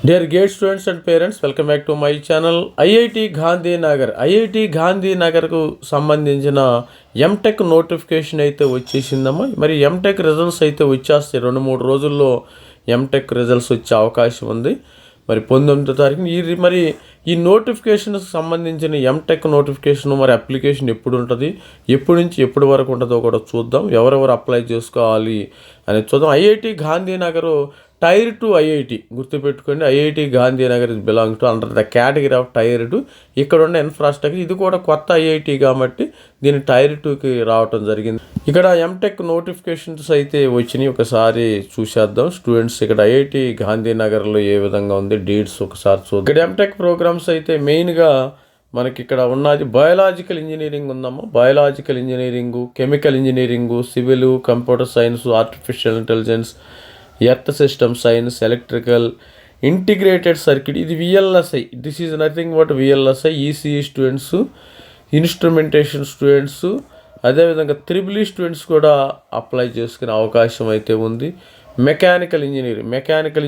Dear GATE students and parents, welcome back to my channel. IIT గాంధీనగర్కు సంబంధించిన MTech notification అయితే వచ్చేసిందమ్మా. మరి MTech results అయితే వచ్చేస్తాయి 2-3 రోజుల్లో ఎంటెక్ రిజల్ట్స్ వచ్చే అవకాశం ఉంది. మరి 19వ తారీఖున మరి ఈ నోటిఫికేషన్కి సంబంధించిన ఎంటెక్ నోటిఫికేషన్ మరి అప్లికేషన్ ఎప్పుడు ఉంటుంది, ఎప్పటి నుంచి ఎప్పటి వరకు ఉంటుందో కూడా చూద్దాం. ఎవరెవరు అప్లై చేసుకోవాలి అనేది చూద్దాం. ఐఐటి గాంధీనగర్ టైర్ 2 ఐఐటి గుర్తుపెట్టుకోండి. IIT Gandhinagar is belong to under the category of tier 2. ఇక్కడ ఉన్న ఇన్ఫ్రాస్ట్రక్చర్ ఇది కూడా కొత్త ఐఐటి కాబట్టి దీన్ని టైర్ 2కి రావటం జరిగింది. ఇక్కడ ఎంటెక్ నోటిఫికేషన్స్ అయితే వచ్చినాయి, ఒకసారి చూసేద్దాం. స్టూడెంట్స్ ఇక్కడ ఐఐటి గాంధీనగర్లో ఏ విధంగా ఉంది డేట్స్ ఒకసారి చూద్దాం. ఇక్కడ ఎంటెక్ ప్రోగ్రామ్స్ అయితే మెయిన్గా మనకి ఇక్కడ ఉన్నది బయాలజికల్ ఇంజనీరింగ్ ఉందమ్మా. Biological engineering, chemical engineering, civil, computer science, artificial intelligence, earth system science, electrical, integrated circuit, ఇది VLSI. This is nothing but VLSI. ECE students, instrumentation students, అదేవిధంగా త్రిబుల్ స్టూడెంట్స్ కూడా apply చేసుకునే అవకాశం అయితే ఉంది. మెకానికల్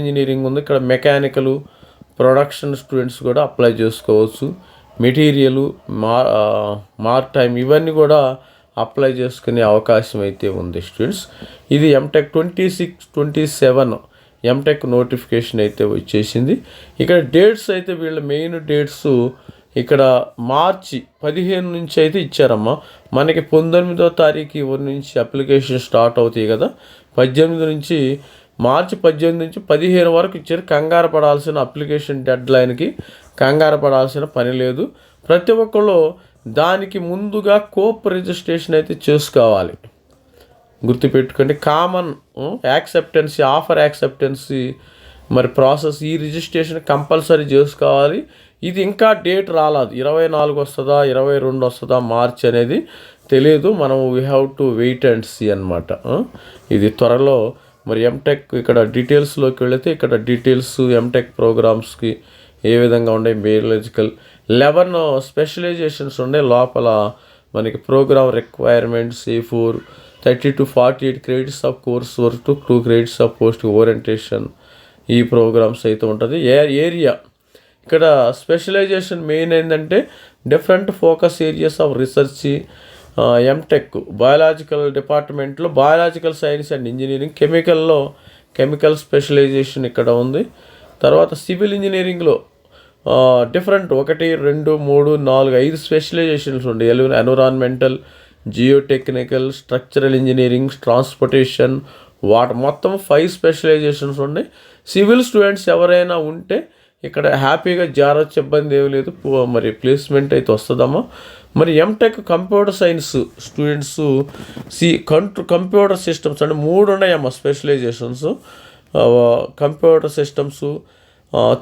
ఇంజనీరింగ్ ఉంది. ఇక్కడ మెకానికల్ ప్రొడక్షన్ స్టూడెంట్స్ కూడా అప్లై చేసుకోవచ్చు. మెటీరియల్, టైమ్ ఇవన్నీ కూడా అప్లై చేసుకునే అవకాశం అయితే ఉంది స్టూడెంట్స్. ఇది ఎంటెక్ 26-27 ఎంటెక్ నోటిఫికేషన్ అయితే వచ్చేసింది. ఇక్కడ డేట్స్ అయితే వీళ్ళ మెయిన్ డేట్స్ ఇక్కడ మార్చి 15 నుంచి అయితే ఇచ్చారమ్మా. మనకి 19వ తారీఖు నుంచి అప్లికేషన్ స్టార్ట్ అవుతాయి కదా. 18 నుంచి మార్చి 18 నుంచి 15 వరకు ఇచ్చారు. కంగారు పడాల్సిన అప్లికేషన్ డెడ్ లైన్కి కంగారు పడాల్సిన పని లేదు. ప్రతి ఒక్కళ్ళు దానికి ముందుగా కోప్ రిజిస్ట్రేషన్ అయితే చేసుకోవాలి. గుర్తుపెట్టుకోండి, కామన్ యాక్సెప్టెన్సీ, ఆఫర్ యాక్సెప్టెన్సీ మరి ప్రాసెస్, ఈ రిజిస్ట్రేషన్ కంపల్సరీ చేసుకోవాలి. ఇది ఇంకా డేట్ రాలేదు. 24 వస్తుందా 22 వస్తుందా మార్చ్ అనేది తెలియదు. మనం we have to wait and see అనమాట. ఇది త్వరలో మరి ఎంటెక్ ఇక్కడ డీటెయిల్స్లోకి వెళితే ఇక్కడ డీటెయిల్స్ ఎంటెక్ ప్రోగ్రామ్స్కి ఏ విధంగా ఉన్నాయి. బయాలజికల్ 11 స్పెషలైజేషన్స్ ఉన్నాయి లోపల. మనకి program requirements A4 30 to 48 credits of course work two 2 credits of post orientation, ఈ ప్రోగ్రామ్స్ అయితే ఉంటుంది. ఏరియా ఇక్కడ స్పెషలైజేషన్ మెయిన్ ఏంటంటే different focus areas of research. MTech biological డిపార్ట్మెంట్లో బయాలజికల్ సైన్స్ అండ్ ఇంజనీరింగ్, కెమికల్లో కెమికల్ స్పెషలైజేషన్ ఇక్కడ ఉంది. తర్వాత సివిల్ ఇంజనీరింగ్లో డిఫరెంట్ 1, 2, 3, 4, 5 స్పెషలైజేషన్స్ ఉండే. Environmental, geotechnical, structural engineering, transportation, water, మొత్తం 5 స్పెషలైజేషన్స్ ఉన్నాయి. సివిల్ స్టూడెంట్స్ ఎవరైనా ఉంటే ఇక్కడ హ్యాపీగా జారొచ్చు, ఇబ్బంది ఏమి లేదు. మరి ప్లేస్మెంట్ అయితే వస్తుందమ్మా. మరి MTech computer science students computer systems అంటే 3 ఉన్నాయమ్మా specialisations. Computer systems,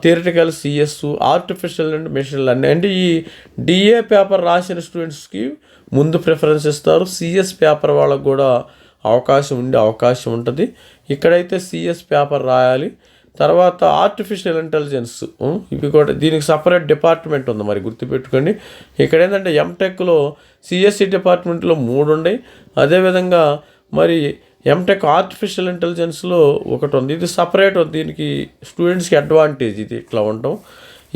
theoretical CS, artificial and machine learning. అంటే ఈ డిఏ పేపర్ రాసిన స్టూడెంట్స్కి ముందు ప్రిఫరెన్స్ ఇస్తారు. సిఎస్ పేపర్ వాళ్ళకు కూడా అవకాశం ఉంటుంది. ఇక్కడైతే సిఎస్ పేపర్ రాయాలి. తర్వాత ఆర్టిఫిషియల్ ఇంటెలిజెన్స్, ఇవి కూడా దీనికి సపరేట్ డిపార్ట్మెంట్ ఉంది. మరి గుర్తుపెట్టుకోండి, ఇక్కడ ఏంటంటే ఎంటెక్లో సిఎస్సి డిపార్ట్మెంట్లో 3 ఉన్నాయి. అదేవిధంగా మరి ఎంటెక్ ఆర్టిఫిషియల్ ఇంటెలిజెన్స్లో 1 ఉంది. ఇది సపరేట్. దీనికి స్టూడెంట్స్కి అడ్వాంటేజ్ ఇది ఇట్లా ఉంటాం.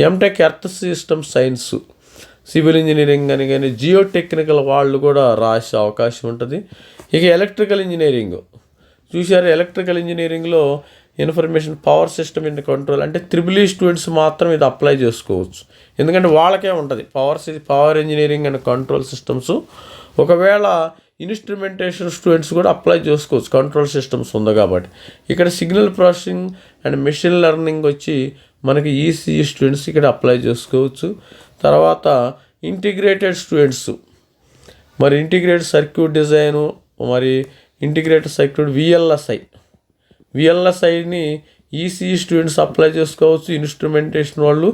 MTech earth system science, civil engineering అని కానీ జియోటెక్నికల్ వాళ్ళు కూడా రాసే అవకాశం ఉంటుంది. ఇక ఎలక్ట్రికల్ ఇంజనీరింగ్ చూసారు. ఎలక్ట్రికల్ ఇంజనీరింగ్లో information power system and control అంటే త్రిబుల్ స్టూడెంట్స్ మాత్రం ఇది అప్లై చేసుకోవచ్చు. ఎందుకంటే వాళ్ళకే ఉంటుంది power engineering and control systems. ఒకవేళ ఇన్స్ట్రుమెంటేషన్ స్టూడెంట్స్ కూడా అప్లై చేసుకోవచ్చు, కంట్రోల్ సిస్టమ్స్ ఉంది కాబట్టి. ఇక్కడ signal processing and machine learning వచ్చి మనకి ఈసీఈ స్టూడెంట్స్ ఇక్కడ అప్లై చేసుకోవచ్చు. తర్వాత ఇంటిగ్రేటెడ్ స్టూడెంట్స్ మరి ఇంటిగ్రేటెడ్ సర్క్యూట్ డిజైను, మరి ఇంటిగ్రేటెడ్ సర్క్యూట్ విఎల్ఎస్ఐని ఈసీఈ స్టూడెంట్స్ అప్లై చేసుకోవచ్చు. ఇన్స్ట్రుమెంటేషన్ వాళ్ళు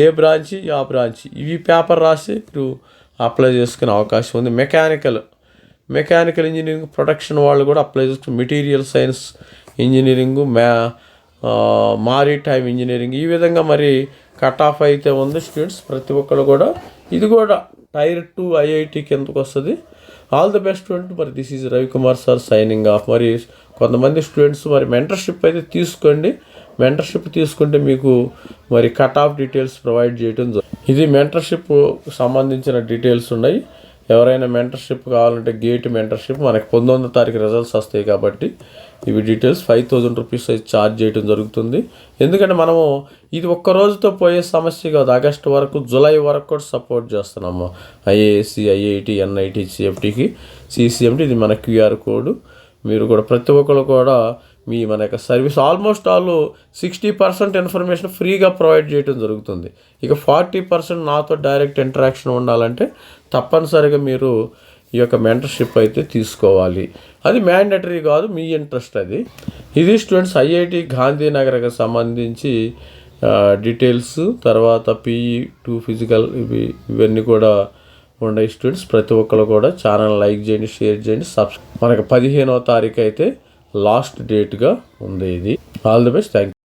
ఏ బ్రాంచి ఆ బ్రాంచి ఇవి పేపర్ రాసి మీరు అప్లై చేసుకునే అవకాశం ఉంది. మెకానికల్ ఇంజనీరింగ్ ప్రొడక్షన్ వాళ్ళు కూడా అప్లై చేసుకుని, material science engineering, maritime engineering, ఈ విధంగా మరి కట్ ఆఫ్ అయితే ఉంది స్టూడెంట్స్ ప్రతి ఒక్కరు కూడా. ఇది కూడా టైర్ 2 ఐఐటి కిందకు వస్తుంది. All the best student. మరి this is Ravikumar sir signing off. మరి కొంతమంది స్టూడెంట్స్ మరి మెంటర్షిప్ అయితే తీసుకోండి. మెంటర్షిప్ తీసుకుంటే మీకు మరి కట్ ఆఫ్ డీటెయిల్స్ ప్రొవైడ్ చేయడం ఇది మెంటర్షిప్ సంబంధించిన డీటెయిల్స్ ఉన్నాయి. ఎవరైనా మెంటర్షిప్ కావాలంటే గేట్ మెంటర్షిప్ మనకి 19వ తారీఖు రిజల్ట్స్ వస్తాయి కాబట్టి ఇవి డీటెయిల్స్ 5,000 రూపీస్ అయితే ఛార్జ్ చేయడం జరుగుతుంది. ఎందుకంటే మనము ఇది ఒక్క రోజుతో పోయే సమస్య కాదు. ఆగస్టు వరకు, జూలై వరకు కూడా సపోర్ట్ చేస్తున్నాము. ఐఏఎస్సి, ఐఐటి, ఎన్ఐటి, సిఎఫ్టీకి, సిసిఎంటి. ఇది మన క్యూఆర్ కోడ్. మీరు కూడా ప్రతి ఒక్కరు కూడా మన యొక్క సర్వీస్ ఆల్మోస్ట్ ఆల్ 60% ఇన్ఫర్మేషన్ ఫ్రీగా ప్రొవైడ్ చేయడం జరుగుతుంది. ఇక 40% నాతో డైరెక్ట్ ఇంటరాక్షన్ ఉండాలంటే తప్పనిసరిగా మీరు ఈ యొక్క మెంటర్షిప్ అయితే తీసుకోవాలి. అది మ్యాండేటరీ కాదు, మీ ఇంట్రెస్ట్ అది. ఇది స్టూడెంట్స్ ఐఐటి గాంధీనగర్కి సంబంధించి డీటెయిల్స్. తర్వాత PE2 ఫిజికల్ ఇవన్నీ కూడా ఉన్నాయి స్టూడెంట్స్. ప్రతి ఒక్కరు కూడా ఛానల్ లైక్ చేయండి, షేర్ చేయండి, మనకు 15వ తారీఖు అయితే లాస్ట్ డేట్గా ఉంది. ఇది all the best. Thank you.